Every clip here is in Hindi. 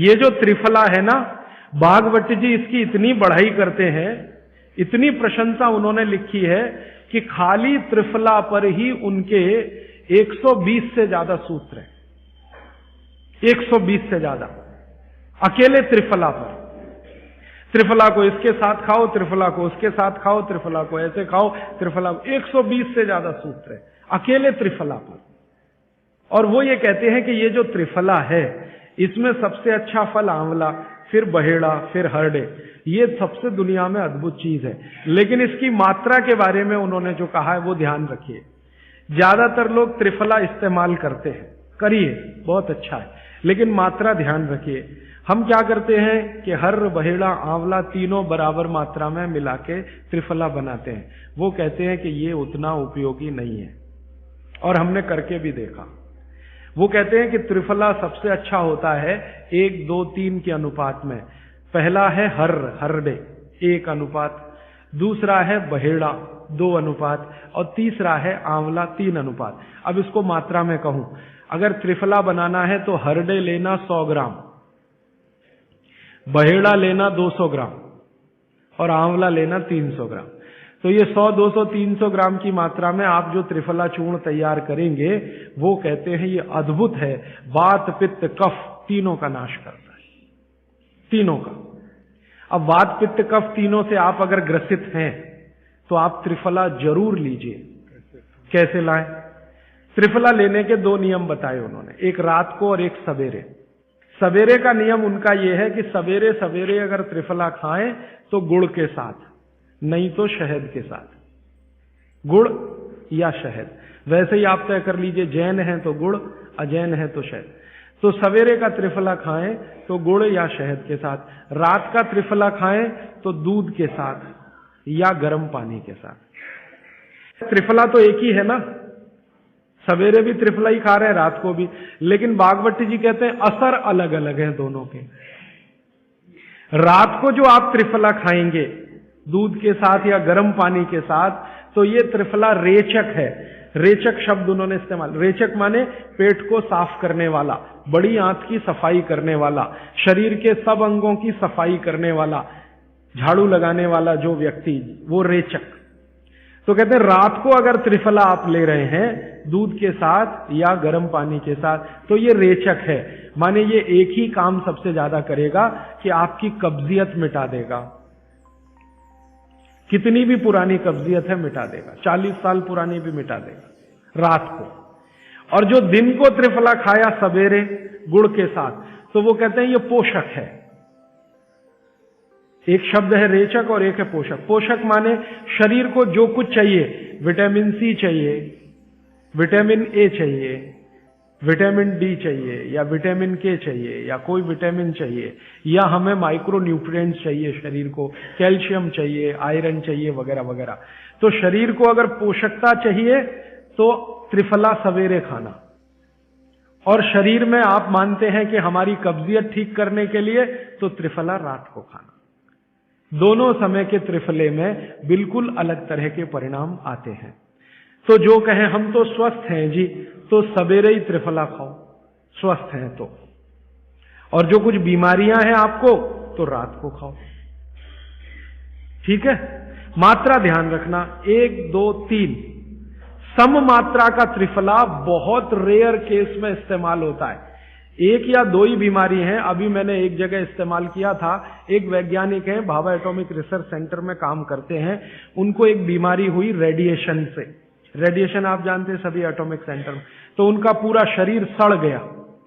ये जो त्रिफला है ना, भागवत जी इसकी इतनी बढ़ाई करते हैं, इतनी प्रशंसा उन्होंने लिखी है कि खाली त्रिफला पर ही उनके 120 से ज्यादा सूत्र हैं। 120 से ज्यादा अकेले त्रिफला पर। त्रिफला को इसके साथ खाओ, त्रिफला को उसके साथ खाओ, त्रिफला को ऐसे खाओ, त्रिफला को 120 से ज्यादा सूत्र है अकेले त्रिफला पर। और वो ये कहते हैं कि ये जो त्रिफला है इसमें सबसे अच्छा फल आंवला, फिर बहेड़ा, फिर हरडे, ये सबसे दुनिया में अद्भुत चीज है। लेकिन इसकी मात्रा के बारे में उन्होंने जो कहा है वो ध्यान रखिए। ज्यादातर लोग त्रिफला इस्तेमाल करते हैं, करिए, बहुत अच्छा है, लेकिन मात्रा ध्यान रखिए। हम क्या करते हैं कि हर, बहेड़ा, आंवला तीनों बराबर मात्रा में मिला के त्रिफला बनाते हैं। वो कहते हैं कि ये उतना उपयोगी नहीं है, और हमने करके भी देखा। वो कहते हैं कि त्रिफला सबसे अच्छा होता है 1, 2, 3 के अनुपात में। पहला है हरडे 1 अनुपात, दूसरा है बहेड़ा 2 अनुपात, और तीसरा है आंवला 3 अनुपात। अब इसको मात्रा में कहूं, अगर त्रिफला बनाना है तो हरडे लेना 100 ग्राम, बहेड़ा लेना 200 ग्राम और आंवला लेना 300 ग्राम। तो ये 100, 200, 300 ग्राम की मात्रा में आप जो त्रिफला चूर्ण तैयार करेंगे, वो कहते हैं ये अद्भुत है, वात, पित्त, कफ तीनों का नाश करता है, तीनों का। अब वात, पित्त, कफ तीनों से आप अगर ग्रसित हैं तो आप त्रिफला जरूर लीजिए। कैसे लाएं? त्रिफला लेने के 2 नियम बताए उन्होंने, एक रात को और एक सवेरे। सवेरे का नियम उनका यह है कि सवेरे सवेरे अगर त्रिफला खाएं तो गुड़ के साथ, नहीं तो शहद के साथ, गुड़ या शहद। वैसे ही आप तय कर लीजिए, जैन है तो गुड़, अजैन है तो शहद। तो सवेरे का त्रिफला खाएं तो गुड़ या शहद के साथ, रात का त्रिफला खाएं तो दूध के साथ या गर्म पानी के साथ। त्रिफला तो एक ही है ना, सवेरे भी त्रिफला ही खा रहे हैं, रात को भी। लेकिन भागवत जी कहते हैं असर अलग अलग है दोनों के। रात को जो आप त्रिफला खाएंगे दूध के साथ या गर्म पानी के साथ, तो ये त्रिफला रेचक है। रेचक शब्द उन्होंने इस्तेमाल, रेचक माने पेट को साफ करने वाला, बड़ी आंत की सफाई करने वाला, शरीर के सब अंगों की सफाई करने वाला, झाड़ू लगाने वाला जो व्यक्ति, वो रेचक। तो कहते हैं रात को अगर त्रिफला आप ले रहे हैं दूध के साथ या गर्म पानी के साथ, तो ये रेचक है, माने ये एक ही काम सबसे ज्यादा करेगा कि आपकी कब्जियत मिटा देगा। कितनी भी पुरानी कब्जियत है मिटा देगा, 40 साल पुरानी भी मिटा देगा रात को। और जो दिन को त्रिफला खाया सवेरे गुड़ के साथ, तो वो कहते हैं ये पोषक है। एक शब्द है रेचक और एक है पोषक। पोषक माने शरीर को जो कुछ चाहिए, विटामिन सी चाहिए, विटामिन ए चाहिए, विटामिन डी चाहिए, या विटामिन के चाहिए, या कोई विटामिन चाहिए, या हमें माइक्रो न्यूट्रिएंट्स चाहिए शरीर को, कैल्शियम चाहिए, आयरन चाहिए, वगैरह वगैरह। तो शरीर को अगर पोषकता चाहिए तो त्रिफला सवेरे खाना, और शरीर में आप मानते हैं कि हमारी कब्जियत ठीक करने के लिए तो त्रिफला रात को खाना। दोनों समय के त्रिफले में बिल्कुल अलग तरह के परिणाम आते हैं। तो जो कहें हम तो स्वस्थ हैं जी, तो सवेरे ही त्रिफला खाओ स्वस्थ हैं तो, और जो कुछ बीमारियां हैं आपको तो रात को खाओ। ठीक है? मात्रा ध्यान रखना, 1, 2, 3 सम मात्रा का त्रिफला बहुत रेयर केस में इस्तेमाल होता है। 1 या 2 ही बीमारी हैं। अभी मैंने एक जगह इस्तेमाल किया था, एक वैज्ञानिक हैं, भाभा एटॉमिक रिसर्च सेंटर में काम करते हैं, उनको एक बीमारी हुई रेडिएशन से। रेडिएशन आप जानते हैं सभी एटॉमिक सेंटर में। तो उनका पूरा शरीर सड़ गया,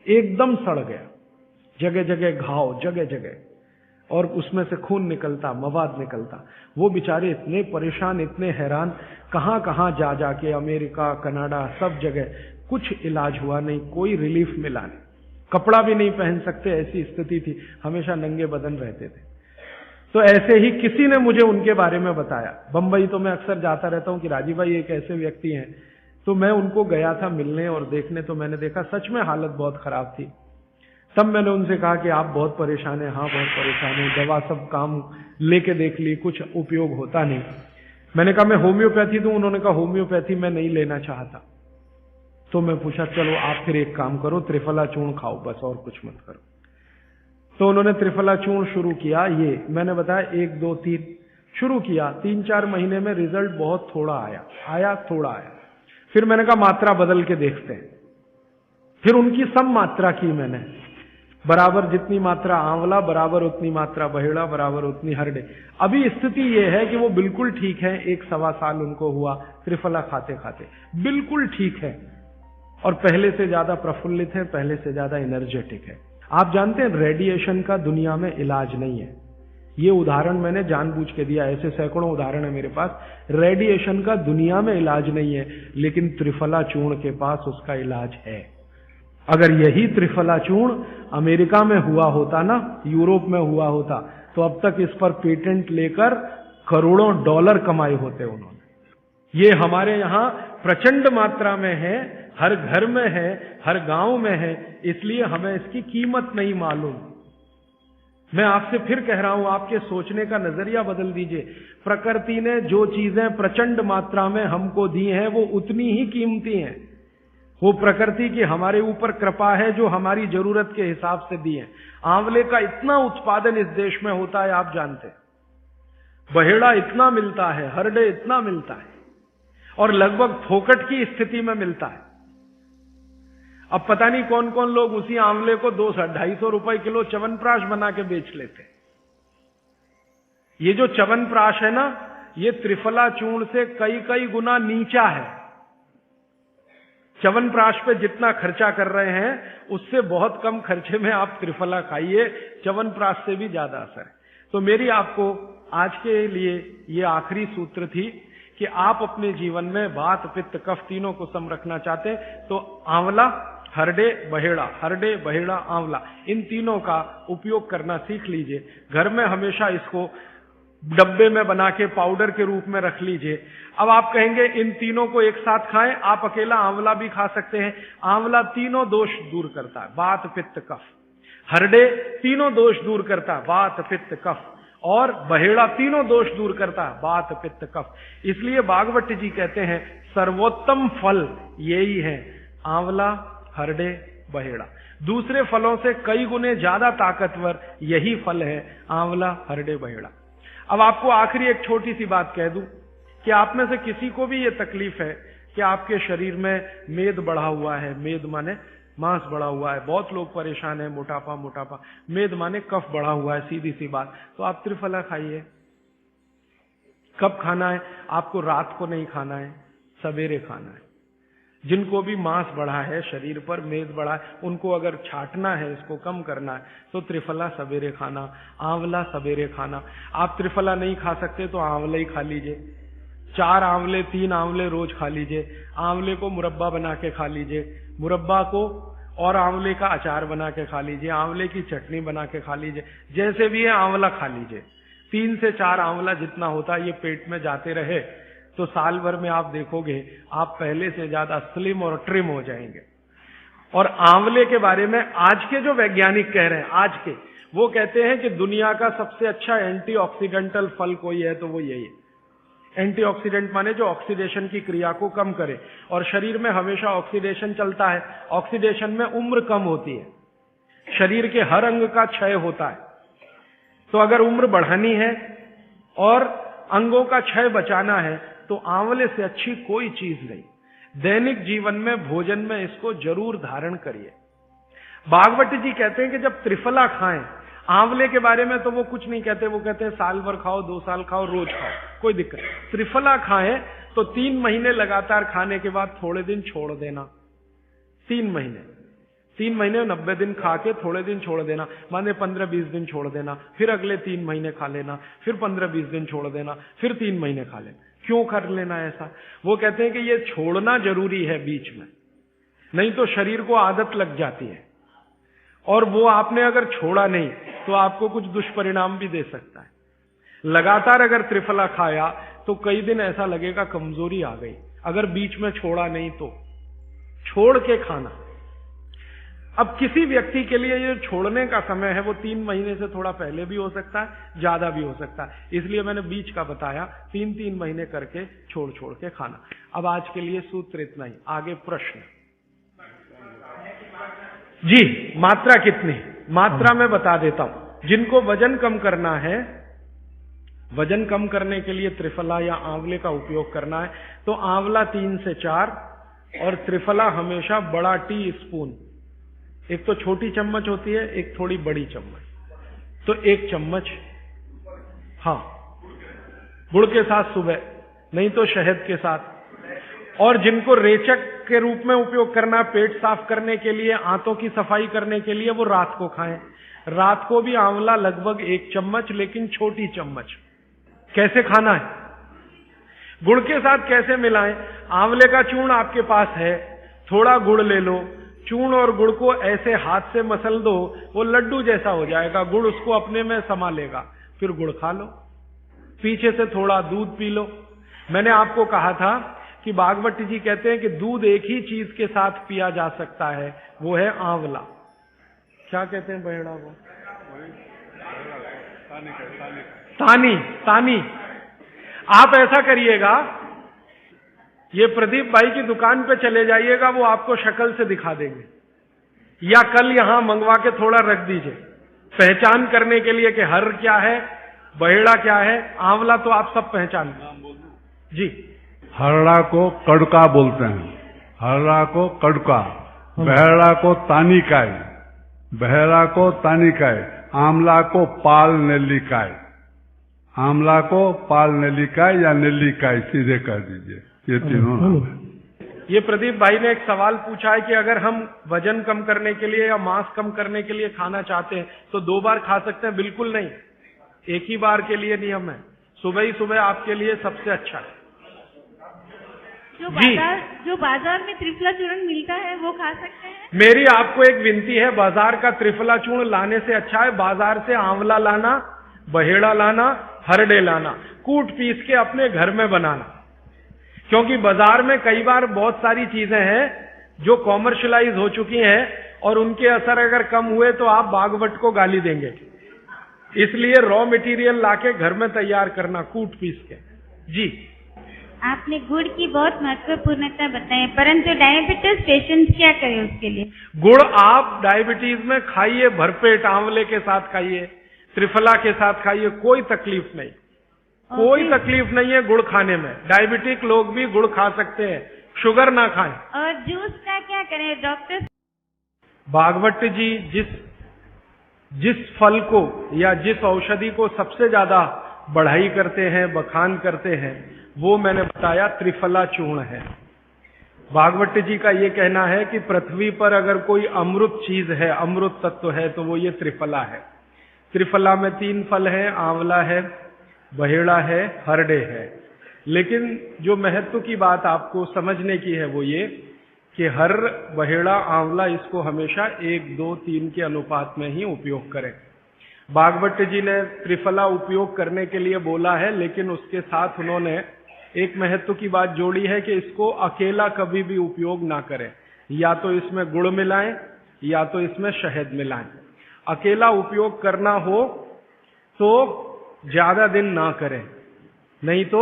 एकदम सड़ गया, जगह जगह घाव, जगह जगह, और उसमें से खून निकलता, मवाद निकलता। वो बेचारे इतने परेशान, इतने हैरान, कहां कहां जा जाके, अमेरिका, कनाडा, सब जगह, कुछ इलाज हुआ नहीं, कोई रिलीफ मिला नहीं। कपड़ा भी नहीं पहन सकते, ऐसी स्थिति थी, हमेशा नंगे बदन रहते थे। तो ऐसे ही किसी ने मुझे उनके बारे में बताया। बंबई तो मैं अक्सर जाता रहता हूं कि राजीव भाई एक ऐसे व्यक्ति हैं। तो मैं उनको गया था मिलने और देखने, तो मैंने देखा सच में हालत बहुत खराब थी। तब मैंने उनसे कहा कि आप बहुत परेशान हैं। हाँ बहुत परेशान हूं, दवा सब काम लेके देख ली, कुछ उपयोग होता नहीं। मैंने कहा मैं होम्योपैथी दूं? उन्होंने कहा होम्योपैथी मैं नहीं लेना चाहता। तो मैं पूछा चलो आप फिर एक काम करो, त्रिफला चूर्ण खाओ बस, और कुछ मत करो। तो उन्होंने त्रिफला चूर्ण शुरू किया। ये मैंने बताया 1 2 3 शुरू किया। 3-4 महीने में रिजल्ट बहुत थोड़ा आया थोड़ा आया। फिर मैंने कहा मात्रा बदल के देखते हैं। फिर उनकी सम मात्रा की मैंने, बराबर जितनी मात्रा आंवला, बराबर उतनी मात्रा बहेड़ा, बराबर उतनी हरडे। अभी स्थिति यह है कि वो बिल्कुल ठीक है। 1-1.25 साल उनको हुआ त्रिफला खाते खाते, बिल्कुल ठीक है और पहले से ज्यादा प्रफुल्लित है, पहले से ज्यादा एनर्जेटिक है। आप जानते हैं रेडिएशन का दुनिया में इलाज नहीं है। ये उदाहरण मैंने जानबूझ के दिया, ऐसे सैकड़ों उदाहरण है मेरे पास। रेडिएशन का दुनिया में इलाज नहीं है, लेकिन त्रिफला चूर्ण के पास उसका इलाज है। अगर यही त्रिफला चूर्ण अमेरिका में हुआ होता ना, यूरोप में हुआ होता, तो अब तक इस पर पेटेंट लेकर करोड़ों डॉलर कमाए होते उन्होंने। ये हमारे यहां प्रचंड मात्रा में है, हर घर में है, हर गांव में है, इसलिए हमें इसकी कीमत नहीं मालूम। मैं आपसे फिर कह रहा हूं, आपके सोचने का नजरिया बदल दीजिए। प्रकृति ने जो चीजें प्रचंड मात्रा में हमको दी हैं, वो उतनी ही कीमती हैं। वो प्रकृति की हमारे ऊपर कृपा है जो हमारी जरूरत के हिसाब से दी है। आंवले का इतना उत्पादन इस देश में होता है, आप जानते हैं। बहेड़ा इतना मिलता है, हरडे इतना मिलता है, और लगभग फोकट की स्थिति में मिलता है। अब पता नहीं कौन कौन लोग उसी आंवले को 200-250 रुपए किलो च्यवनप्राश बना के बेच लेते। ये जो च्यवनप्राश है ना, ये त्रिफला चूर्ण से कई गुना नीचा है। च्यवनप्राश पे जितना खर्चा कर रहे हैं, उससे बहुत कम खर्चे में आप त्रिफला खाइए, च्यवनप्राश से भी ज्यादा असर है। तो मेरी आपको आज के लिए ये आखिरी सूत्र थी कि आप अपने जीवन में वात पित्त कफ तीनों को सम रखना चाहते हैं, तो आंवला, हरडे, बहेड़ा, आंवला, इन तीनों का उपयोग करना सीख लीजिए। घर में हमेशा इसको डब्बे में बना के पाउडर के रूप में रख लीजिए। अब आप कहेंगे इन तीनों को एक साथ खाएं, आप अकेला आंवला भी खा सकते हैं। आंवला तीनों दोष दूर करता है, वात पित्त कफ। हरडे तीनों दोष दूर करता है, वात पित्त कफ। और बहेड़ा तीनों दोष दूर करता है, वात पित्त कफ। इसलिए भागवत जी कहते हैं सर्वोत्तम फल यही है, आंवला, हरडे, बहेड़ा। दूसरे फलों से कई गुने ज्यादा ताकतवर यही फल है, आंवला, हरडे, बहेड़ा। अब आपको आखिरी एक छोटी सी बात कह दूं कि आप में से किसी को भी ये तकलीफ है कि आपके शरीर में मेद बढ़ा हुआ है, मेद माने मांस बढ़ा हुआ है, बहुत लोग परेशान है, मोटापा, मेद माने कफ बढ़ा हुआ है, सीधी सी बात, तो आप त्रिफला खाइए। कब खाना है? आपको रात को नहीं खाना है, सवेरे खाना है। जिनको भी मांस बढ़ा है, शरीर पर मेद बढ़ा है, उनको अगर छाटना है, इसको कम करना है, तो त्रिफला सवेरे खाना, आंवला सवेरे खाना। आप त्रिफला नहीं खा सकते तो आंवला ही खा लीजिए। 4 आंवले 3 आंवले रोज खा लीजिए। आंवले को मुरब्बा बना के खा लीजिए, मुरब्बा को और आंवले का अचार बना के खा लीजिए, आंवले की चटनी बना के खा लीजिए, जैसे भी है आंवला खा लीजिए। 3 से 4 आंवला जितना होता है, ये पेट में जाते रहे तो साल भर में आप देखोगे आप पहले से ज्यादा स्लिम और ट्रिम हो जाएंगे। और आंवले के बारे में आज के जो वैज्ञानिक कह रहे हैं, आज के, वो कहते हैं कि दुनिया का सबसे अच्छा एंटीऑक्सीडेंटल फल कोई है तो वो यही है। एंटीऑक्सीडेंट माने जो ऑक्सीडेशन की क्रिया को कम करे, और शरीर में हमेशा ऑक्सीडेशन चलता है। ऑक्सीडेशन में उम्र कम होती है, शरीर के हर अंग का क्षय होता है। तो अगर उम्र बढ़ानी है और अंगों का क्षय बचाना है, तो आंवले से अच्छी कोई चीज नहीं। दैनिक जीवन में, भोजन में इसको जरूर धारण करिए। भागवत जी कहते हैं कि जब त्रिफला खाएं, आंवले के बारे में तो वो कुछ नहीं कहते, वो कहते हैं साल भर खाओ, 2 साल खाओ, रोज खाओ, कोई दिक्कत नहीं। त्रिफला खाएं तो 3 महीने लगातार खाने के बाद थोड़े दिन छोड़ देना। 3 महीने 90 दिन खा के थोड़े दिन छोड़ देना, माने 15-20 दिन छोड़ देना, फिर अगले 3 महीने खा लेना, फिर 15-20 दिन छोड़ देना, फिर 3 महीने खा लेना। क्यों कर लेना ऐसा? वो कहते हैं कि ये छोड़ना जरूरी है बीच में, नहीं तो शरीर को आदत लग जाती है, और वो आपने अगर छोड़ा नहीं तो आपको कुछ दुष्परिणाम भी दे सकता है। लगातार अगर त्रिफला खाया तो कई दिन ऐसा लगेगा कमजोरी आ गई। अगर बीच में छोड़ा नहीं तो छोड़ के खाना। अब किसी व्यक्ति के लिए ये छोड़ने का समय है, वो 3 महीने से थोड़ा पहले भी हो सकता है, ज्यादा भी हो सकता है, इसलिए मैंने बीच का बताया। 3-3 महीने करके छोड़ के खाना। अब आज के लिए सूत्र इतना ही, आगे प्रश्न। जी, मात्रा कितनी? मात्रा में बता देता हूं। जिनको वजन कम करना है, वजन कम करने के लिए त्रिफला या आंवले का उपयोग करना है, तो आंवला 3 से 4 और त्रिफला हमेशा बड़ा टी स्पून, एक तो छोटी चम्मच होती है, एक थोड़ी बड़ी चम्मच, तो 1 चम्मच, हाँ, गुड़ के साथ सुबह, नहीं तो शहद के साथ। और जिनको रेचक के रूप में उपयोग करना, पेट साफ करने के लिए, आंतों की सफाई करने के लिए, वो रात को खाएं। रात को भी आंवला लगभग 1 चम्मच, लेकिन छोटी चम्मच। कैसे खाना है, गुड़ के साथ कैसे मिलाएं? आंवले का चूर्ण आपके पास है, थोड़ा गुड़ ले लो, चूर्ण और गुड़ को ऐसे हाथ से मसल दो, वो लड्डू जैसा हो जाएगा, गुड़ उसको अपने में समा लेगा, फिर गुड़ खा लो। पीछे से थोड़ा दूध पी लो। मैंने आपको कहा था कि भागवत जी कहते हैं कि दूध एक ही चीज के साथ पिया जा सकता है, वो है आंवला। क्या कहते हैं बहेड़ा को? तानी। आप ऐसा करिएगा, ये प्रदीप भाई की दुकान पे चले जाइएगा, वो आपको शक्ल से दिखा देंगे, या कल यहां मंगवा के थोड़ा रख दीजिए, पहचान करने के लिए कि हर क्या है, बहेड़ा क्या है, आंवला तो आप सब पहचान जी। हरड़ा को कड़का बोलते हैं, हरड़ा को कड़का, बहेड़ा को तानिकाय, बहेड़ा को तानिकाय, आंवला को पाल नेल्लिकाय, आंवला को पाल नेल्लिकाय या नेल्लिकाय सीधे कर दीजिए, ये तीनों नाम है। ये प्रदीप भाई ने एक सवाल पूछा है कि अगर हम वजन कम करने के लिए या मांस कम करने के लिए खाना चाहते हैं तो 2 बार खा सकते हैं? बिल्कुल नहीं, एक ही बार के लिए नियम है, सुबह ही सुबह आपके लिए सबसे अच्छा है। जो बाजार में त्रिफला चूर्ण मिलता है वो खा सकते हैं? मेरी आपको एक विनती है, बाजार का त्रिफला चूर्ण लाने से अच्छा है बाजार से आंवला लाना, बहेड़ा लाना, हरड़े लाना, कूट पीस के अपने घर में बनाना। क्योंकि बाजार में कई बार बहुत सारी चीजें हैं जो कॉमर्शलाइज हो चुकी हैं और उनके असर अगर कम हुए तो आप भागवत को गाली देंगे। इसलिए रॉ मटेरियल लाके घर में तैयार करना, कूट पीस के। जी, आपने गुड़ की बहुत महत्वपूर्णता बताई, परंतु डायबिटीज पेशेंट क्या करें उसके लिए? गुड़ आप डायबिटीज में खाइए, भरपेट आंवले के साथ खाइए, त्रिफला के साथ खाइए, कोई तकलीफ नहीं, कोई तकलीफ नहीं है गुड़ खाने में। डायबिटिक लोग भी गुड़ खा सकते हैं, शुगर ना खाएं। और जूस का क्या करें डॉक्टर? भागवत जी जिस फल को या जिस औषधि को सबसे ज्यादा बढ़ाई करते हैं, बखान करते हैं, वो मैंने बताया त्रिफला चूर्ण है। भागवत जी का ये कहना है कि पृथ्वी पर अगर कोई अमृत चीज है, अमृत तत्व है, तो वो ये त्रिफला है। त्रिफला में 3 फल हैं, आंवला है, बहेड़ा है, हरड़े है। लेकिन जो महत्व की बात आपको समझने की है वो ये कि हर बहेड़ा आंवला इसको हमेशा 1, 2, 3 के अनुपात में ही उपयोग करें। भागवत जी ने त्रिफला उपयोग करने के लिए बोला है, लेकिन उसके साथ उन्होंने एक महत्व की बात जोड़ी है कि इसको अकेला कभी भी उपयोग ना करें, या तो इसमें गुड़ मिलाएं या तो इसमें शहद मिलाएं। अकेला उपयोग करना हो तो ज्यादा दिन ना करें, नहीं तो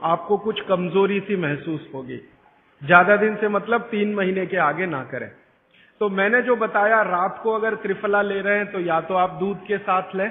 आपको कुछ कमजोरी सी महसूस होगी। ज्यादा दिन से मतलब 3 महीने के आगे ना करें। तो मैंने जो बताया, रात को अगर त्रिफला ले रहे हैं तो या तो आप दूध के साथ लें